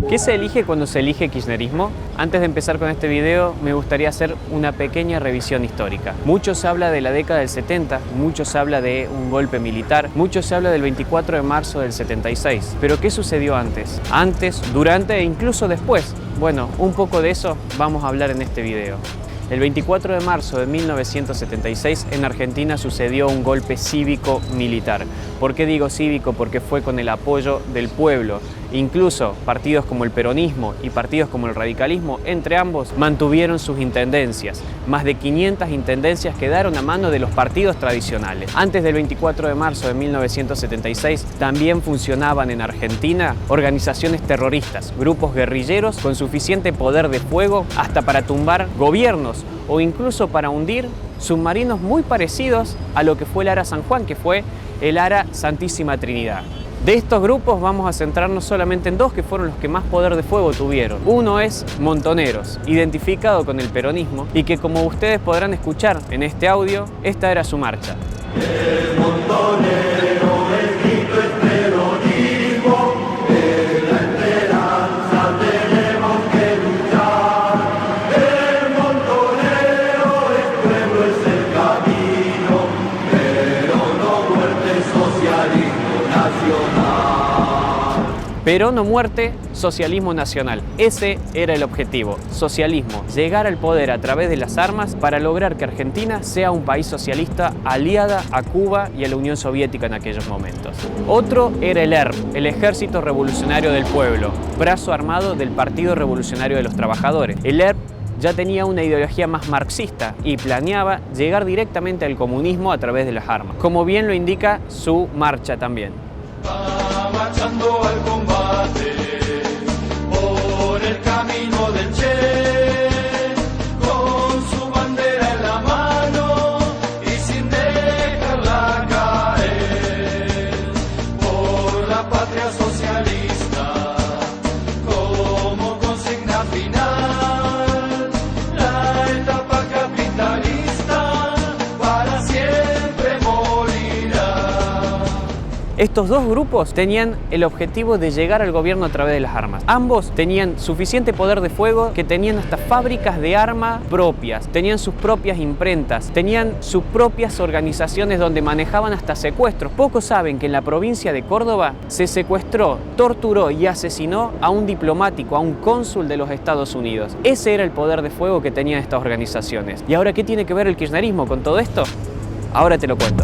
¿Qué se elige cuando se elige kirchnerismo? Antes de empezar con este video, me gustaría hacer una pequeña revisión histórica. Mucho se habla de la década del 70, mucho se habla de un golpe militar, mucho se habla del 24 de marzo del 76. Pero ¿qué sucedió antes? Antes, durante e incluso después. Bueno, un poco de eso vamos a hablar en este video. El 24 de marzo de 1976 en Argentina sucedió un golpe cívico-militar. ¿Por qué digo cívico? Porque fue con el apoyo del pueblo. Incluso partidos como el peronismo y partidos como el radicalismo, entre ambos, mantuvieron sus intendencias. Más de 500 intendencias quedaron a mano de los partidos tradicionales. Antes del 24 de marzo de 1976 también funcionaban en Argentina organizaciones terroristas, grupos guerrilleros con suficiente poder de fuego hasta para tumbar gobiernos o incluso para hundir submarinos muy parecidos a lo que fue el Ara San Juan, que fue el Ara Santísima Trinidad. De estos grupos vamos a centrarnos solamente en dos que fueron los que más poder de fuego tuvieron. Uno es Montoneros, identificado con el peronismo y que, como ustedes podrán escuchar en este audio, esta era su marcha. El montonero, el grito es peronismo, de la esperanza tenemos que luchar. El montonero, el pueblo es el camino, pero no muerte, socialismo nacional. Pero no muerte, socialismo nacional. Ese era el objetivo, socialismo, llegar al poder a través de las armas para lograr que Argentina sea un país socialista aliada a Cuba y a la Unión Soviética en aquellos momentos. Otro era el ERP, el Ejército Revolucionario del Pueblo, brazo armado del Partido Revolucionario de los Trabajadores. El ERP ya tenía una ideología más marxista y planeaba llegar directamente al comunismo a través de las armas, como bien lo indica su marcha también. Va marchando al combate por el camino del Che, con su bandera en la mano y sin dejarla caer, por la patria socialista como consigna final, la etapa capitalista para siempre morirá. Estos dos grupos tenían el objetivo de llegar al gobierno a través de las armas. Ambos tenían suficiente poder de fuego que tenían hasta fábricas de armas propias, tenían sus propias imprentas, tenían sus propias organizaciones donde manejaban hasta secuestros. Pocos saben que en la provincia de Córdoba se secuestró, torturó y asesinó a un diplomático, a un cónsul de los Estados Unidos. Ese era el poder de fuego que tenían estas organizaciones. ¿Y ahora qué tiene que ver el kirchnerismo con todo esto? Ahora te lo cuento.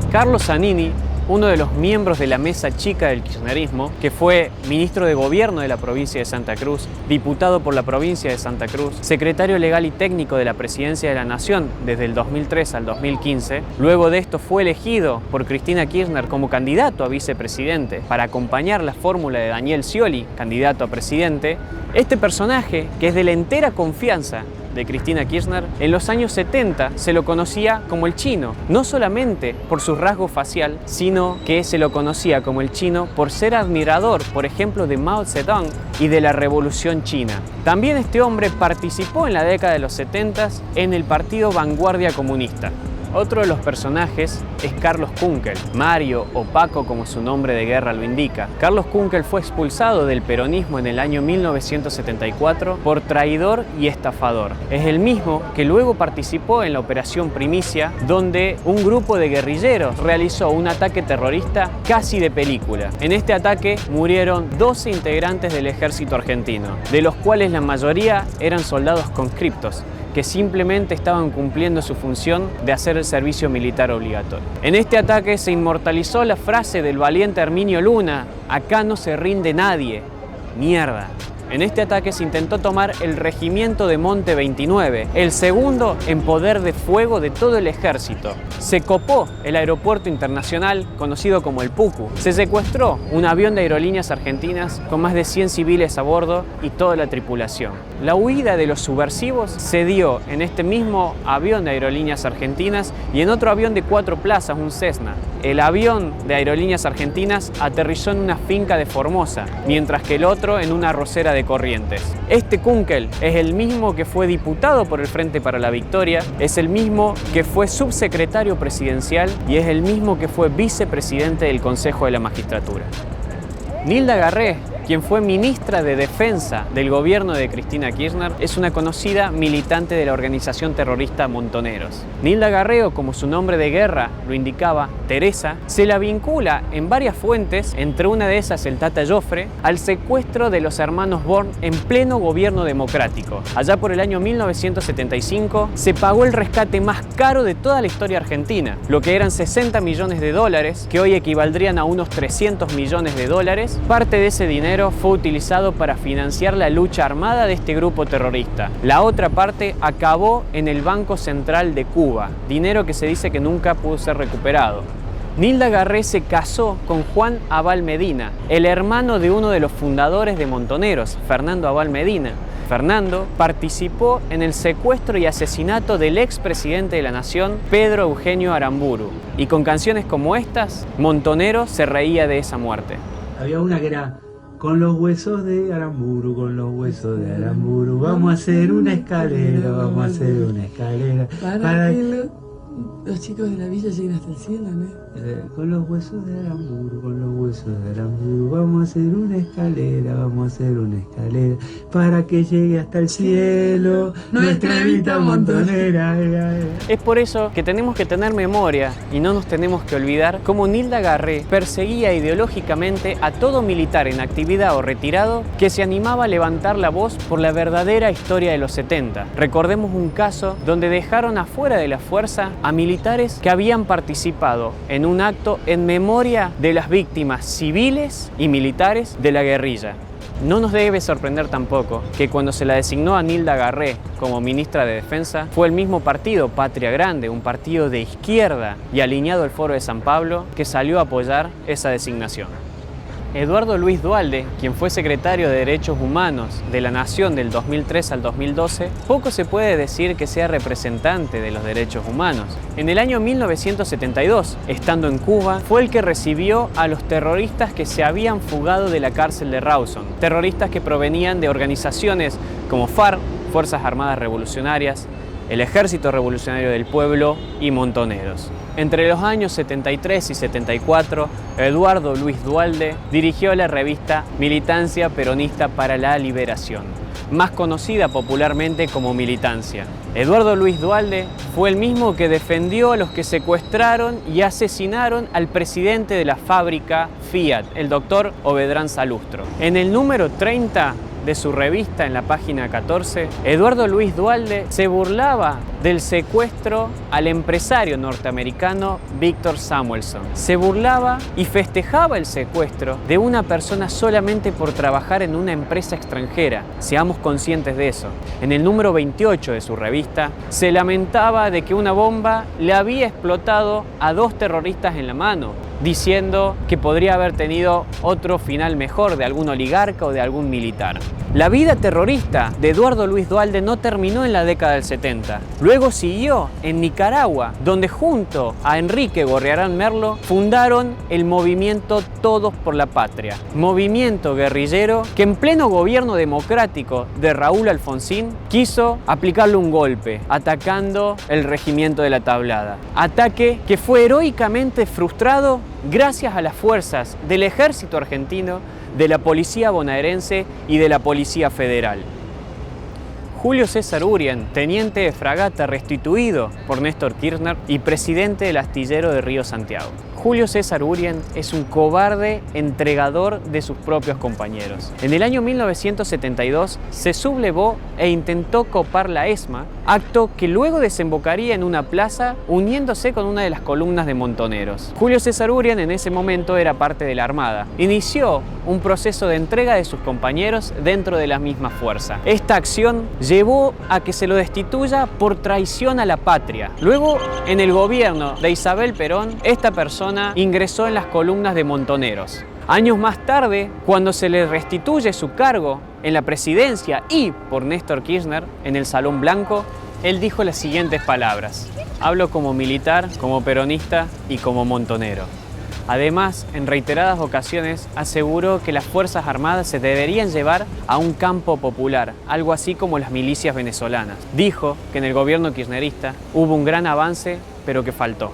Carlos Zanini, uno de los miembros de la mesa chica del kirchnerismo, que fue ministro de gobierno de la provincia de Santa Cruz, diputado por la provincia de Santa Cruz, secretario legal y técnico de la presidencia de la Nación desde el 2003 al 2015, luego de esto fue elegido por Cristina Kirchner como candidato a vicepresidente para acompañar la fórmula de Daniel Scioli, candidato a presidente. Este personaje, que es de la entera confianza de Cristina Kirchner, en los años 70 se lo conocía como el Chino, no solamente por su rasgo facial, sino que se lo conocía como el Chino por ser admirador, por ejemplo, de Mao Zedong y de la Revolución China. También este hombre participó en la década de los 70 en el partido Vanguardia Comunista. Otro de los personajes es Carlos Kunkel, Mario o Paco como su nombre de guerra lo indica. Carlos Kunkel fue expulsado del peronismo en el año 1974 por traidor y estafador. Es el mismo que luego participó en la Operación Primicia, donde un grupo de guerrilleros realizó un ataque terrorista casi de película. En este ataque murieron 12 integrantes del ejército argentino, de los cuales la mayoría eran soldados conscriptos, que simplemente estaban cumpliendo su función de hacer el servicio militar obligatorio. En este ataque se inmortalizó la frase del valiente Herminio Luna: "Acá no se rinde nadie, mierda". En este ataque se intentó tomar el regimiento de Monte 29, el segundo en poder de fuego de todo el ejército. Se copó el aeropuerto internacional conocido como el Pucu. Se secuestró un avión de Aerolíneas Argentinas con más de 100 civiles a bordo y toda la tripulación. La huida de los subversivos se dio en este mismo avión de Aerolíneas Argentinas y en otro avión de 4 plazas, un Cessna. El avión de Aerolíneas Argentinas aterrizó en una finca de Formosa, mientras que el otro en una arrocera de Corrientes. Este Kunkel es el mismo que fue diputado por el Frente para la Victoria, es el mismo que fue subsecretario presidencial y es el mismo que fue vicepresidente del Consejo de la Magistratura. Nilda Garré quien fue ministra de Defensa del gobierno de Cristina Kirchner, es una conocida militante de la organización terrorista Montoneros. Nilda Garré, como su nombre de guerra lo indicaba, Teresa, se la vincula en varias fuentes, entre una de esas el Tata Joffre, al secuestro de los hermanos Born en pleno gobierno democrático. Allá por el año 1975 se pagó el rescate más caro de toda la historia argentina, lo que eran 60 millones de dólares, que hoy equivaldrían a unos 300 millones de dólares. Parte de ese dinero fue utilizado para financiar la lucha armada de este grupo terrorista. La otra parte acabó en el Banco Central de Cuba, dinero que se dice que nunca pudo ser recuperado. Nilda Garré se casó con Juan Abal Medina, el hermano de uno de los fundadores de Montoneros, Fernando Abal Medina. Fernando participó en el secuestro y asesinato del expresidente de la Nación, Pedro Eugenio Aramburu. Y con canciones como estas, Montonero se reía de esa muerte. Había una que era: con los huesos de Aramburu, con los huesos de Aramburu, vamos a hacer una escalera, vamos a hacer una escalera. Para que los chicos de la villa lleguen hasta el cielo, ¿no? Con los huesos de Aramburu, con los huesos de Aramburu, vamos a hacer una escalera, vamos a hacer una escalera, para que llegue hasta el cielo, nuestra Evita Montonera. Es por eso que tenemos que tener memoria y no nos tenemos que olvidar cómo Nilda Garré perseguía ideológicamente a todo militar en actividad o retirado que se animaba a levantar la voz por la verdadera historia de los 70. Recordemos un caso donde dejaron afuera de la fuerza a militares que habían participado en un acto en memoria de las víctimas civiles y militares de la guerrilla. No nos debe sorprender tampoco que cuando se la designó a Nilda Garré como ministra de Defensa, fue el mismo partido, Patria Grande, un partido de izquierda y alineado al Foro de San Pablo, que salió a apoyar esa designación. Eduardo Luis Duhalde, quien fue secretario de Derechos Humanos de la Nación del 2003 al 2012, poco se puede decir que sea representante de los derechos humanos. En el año 1972, estando en Cuba, fue el que recibió a los terroristas que se habían fugado de la cárcel de Rawson, terroristas que provenían de organizaciones como FARC, Fuerzas Armadas Revolucionarias, el Ejército Revolucionario del Pueblo y Montoneros. Entre los años 73 y 74, Eduardo Luis Duhalde dirigió la revista Militancia Peronista para la Liberación, más conocida popularmente como Militancia. Eduardo Luis Duhalde fue el mismo que defendió a los que secuestraron y asesinaron al presidente de la fábrica Fiat, el doctor Ovedrán Salustro. En el número 30 de su revista, en la página 14, Eduardo Luis Duhalde se burlaba del secuestro al empresario norteamericano Victor Samuelson. Se burlaba y festejaba el secuestro de una persona solamente por trabajar en una empresa extranjera. Seamos conscientes de eso. En el número 28 de su revista, se lamentaba de que una bomba le había explotado a 2 terroristas en la mano, diciendo que podría haber tenido otro final mejor de algún oligarca o de algún militar. La vida terrorista de Eduardo Luis Duhalde no terminó en la década del 70. Luego siguió en Nicaragua, donde junto a Enrique Gorriarán Merlo fundaron el movimiento Todos por la Patria, movimiento guerrillero que en pleno gobierno democrático de Raúl Alfonsín quiso aplicarle un golpe, atacando el regimiento de la Tablada. Ataque que fue heroicamente frustrado gracias a las fuerzas del ejército argentino, de la policía bonaerense y de la policía federal. Julio César Urien, teniente de fragata restituido por Néstor Kirchner y presidente del astillero de Río Santiago. Julio César Urien es un cobarde entregador de sus propios compañeros. En el año 1972 se sublevó e intentó copar la ESMA, acto que luego desembocaría en una plaza uniéndose con una de las columnas de Montoneros. Julio César Urien en ese momento era parte de la Armada. Inició un proceso de entrega de sus compañeros dentro de la misma fuerza. Esta acción llevó a que se lo destituya por traición a la patria. Luego, en el gobierno de Isabel Perón, esta persona ingresó en las columnas de Montoneros. Años más tarde, cuando se le restituye su cargo en la presidencia y por Néstor Kirchner en el Salón Blanco, él dijo las siguientes palabras: hablo como militar, como peronista y como montonero. Además, en reiteradas ocasiones aseguró que las Fuerzas Armadas se deberían llevar a un campo popular, algo así como las milicias venezolanas. Dijo que en el gobierno kirchnerista hubo un gran avance, pero que faltó.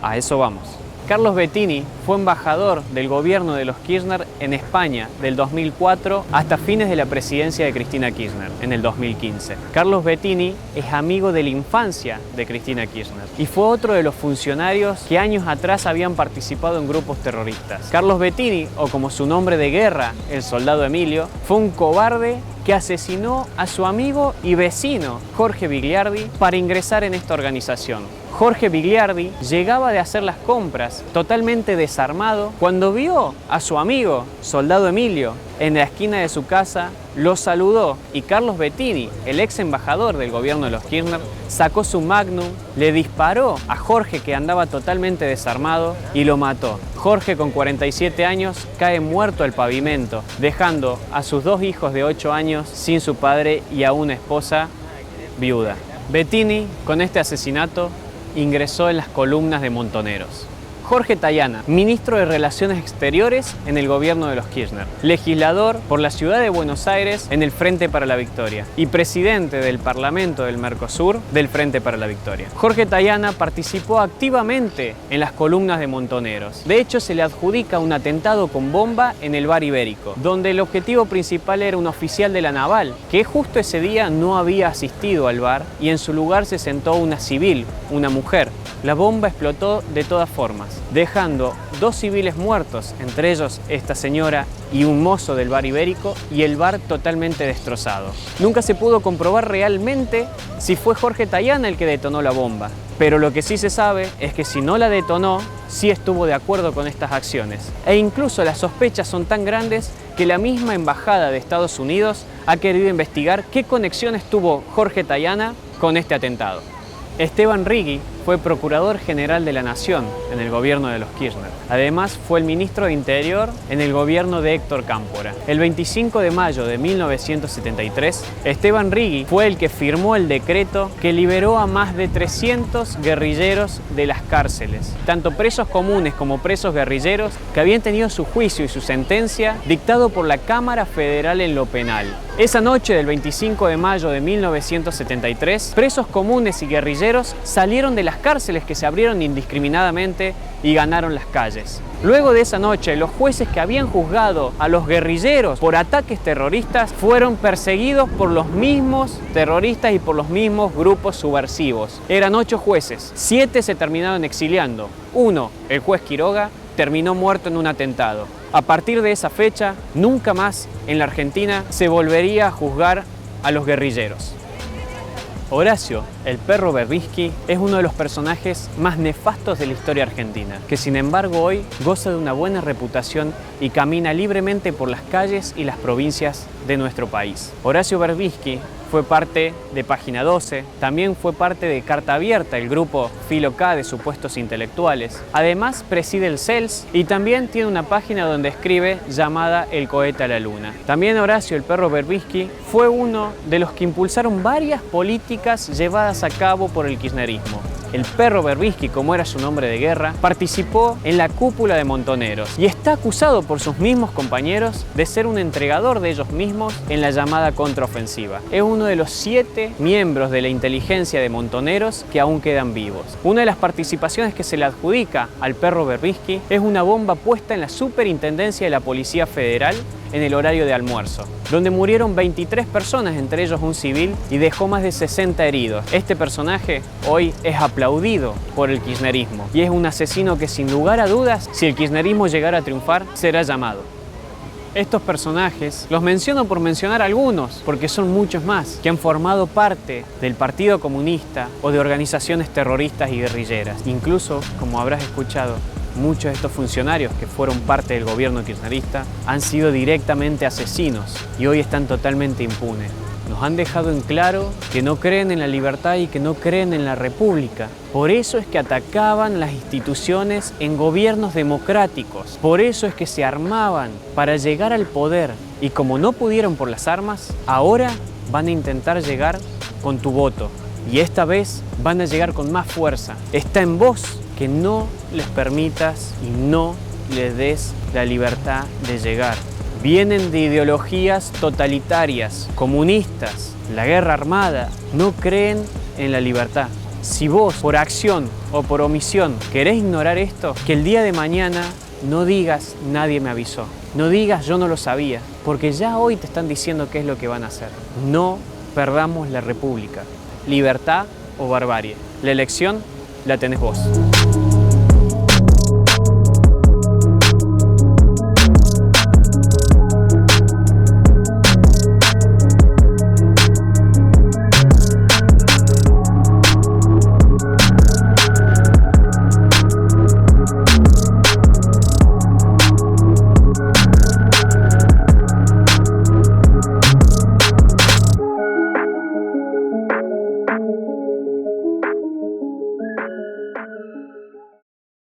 A eso vamos. Carlos Bettini fue embajador del gobierno de los Kirchner en España del 2004 hasta fines de la presidencia de Cristina Kirchner en el 2015. Carlos Bettini es amigo de la infancia de Cristina Kirchner y fue otro de los funcionarios que años atrás habían participado en grupos terroristas. Carlos Bettini, o como su nombre de guerra, el soldado Emilio, fue un cobarde que asesinó a su amigo y vecino Jorge Bigliardi para ingresar en esta organización. Jorge Bigliardi llegaba de hacer las compras totalmente desarmado cuando vio a su amigo, soldado Emilio, en la esquina de su casa, lo saludó y Carlos Bettini, el ex embajador del gobierno de los Kirchner, sacó su Magnum, le disparó a Jorge que andaba totalmente desarmado y lo mató. Jorge, con 47 años, cae muerto al pavimento, dejando a sus 2 hijos de 8 años sin su padre y a una esposa viuda. Bettini, con este asesinato, ingresó en las columnas de Montoneros. Jorge Tayana, ministro de Relaciones Exteriores en el gobierno de los Kirchner, legislador por la ciudad de Buenos Aires en el Frente para la Victoria y presidente del Parlamento del Mercosur del Frente para la Victoria. Jorge Tayana participó activamente en las columnas de Montoneros. De hecho, se le adjudica un atentado con bomba en el bar Ibérico, donde el objetivo principal era un oficial de la naval, que justo ese día no había asistido al bar y en su lugar se sentó una civil, una mujer. La bomba explotó de todas formas, dejando 2 civiles muertos, entre ellos esta señora y un mozo del bar Ibérico, y el bar totalmente destrozado. Nunca se pudo comprobar realmente si fue Jorge Tayana el que detonó la bomba, pero lo que sí se sabe es que si no la detonó, sí estuvo de acuerdo con estas acciones. E incluso las sospechas son tan grandes que la misma Embajada de Estados Unidos ha querido investigar qué conexiones tuvo Jorge Tayana con este atentado. Esteban Rigui fue Procurador General de la Nación en el gobierno de los Kirchner. Además, fue el ministro de Interior en el gobierno de Héctor Cámpora. El 25 de mayo de 1973, Esteban Rigui fue el que firmó el decreto que liberó a más de 300 guerrilleros de las cárceles, tanto presos comunes como presos guerrilleros que habían tenido su juicio y su sentencia dictado por la Cámara Federal en lo penal. Esa noche del 25 de mayo de 1973, presos comunes y guerrilleros salieron de las cárceles que se abrieron indiscriminadamente y ganaron las calles. Luego de esa noche, los jueces que habían juzgado a los guerrilleros por ataques terroristas fueron perseguidos por los mismos terroristas y por los mismos grupos subversivos. Eran 8 jueces, 7 se terminaron exiliando. 1, el juez Quiroga, terminó muerto en un atentado. A partir de esa fecha, nunca más en la Argentina se volvería a juzgar a los guerrilleros. Horacio, el perro Berbisky, es uno de los personajes más nefastos de la historia argentina, que sin embargo hoy goza de una buena reputación y camina libremente por las calles y las provincias de nuestro país. Horacio Berbisky fue parte de Página 12, también fue parte de Carta Abierta, el grupo Filo K de supuestos intelectuales. Además preside el CELS y también tiene una página donde escribe llamada El cohete a la luna. También Horacio, el perro Berbisky, fue uno de los que impulsaron varias políticas llevadas a cabo por el kirchnerismo. El perro Berbisky, como era su nombre de guerra, participó en la cúpula de Montoneros y está acusado por sus mismos compañeros de ser un entregador de ellos mismos en la llamada contraofensiva. Es uno de los 7 miembros de la inteligencia de Montoneros que aún quedan vivos. Una de las participaciones que se le adjudica al perro Berbisky es una bomba puesta en la Superintendencia de la Policía Federal en el horario de almuerzo, donde murieron 23 personas, entre ellos un civil, y dejó más de 60 heridos. Este personaje hoy es aplaudido por el kirchnerismo y es un asesino que sin lugar a dudas, si el kirchnerismo llegara a triunfar, será llamado. Estos personajes los menciono por mencionar algunos, porque son muchos más que han formado parte del Partido Comunista o de organizaciones terroristas y guerrilleras. Incluso, como habrás escuchado, muchos de estos funcionarios que fueron parte del gobierno kirchnerista han sido directamente asesinos y hoy están totalmente impunes. Nos han dejado en claro que no creen en la libertad y que no creen en la república. Por eso es que atacaban las instituciones en gobiernos democráticos. Por eso es que se armaban para llegar al poder. Y como no pudieron por las armas, ahora van a intentar llegar con tu voto. Y esta vez van a llegar con más fuerza. Está en vos que no les permitas y no les des la libertad de llegar. Vienen de ideologías totalitarias, comunistas, la guerra armada, no creen en la libertad. Si vos, por acción o por omisión, querés ignorar esto, que el día de mañana no digas nadie me avisó, no digas yo no lo sabía, porque ya hoy te están diciendo qué es lo que van a hacer. No perdamos la República. Libertad o barbarie. La elección la tenés vos.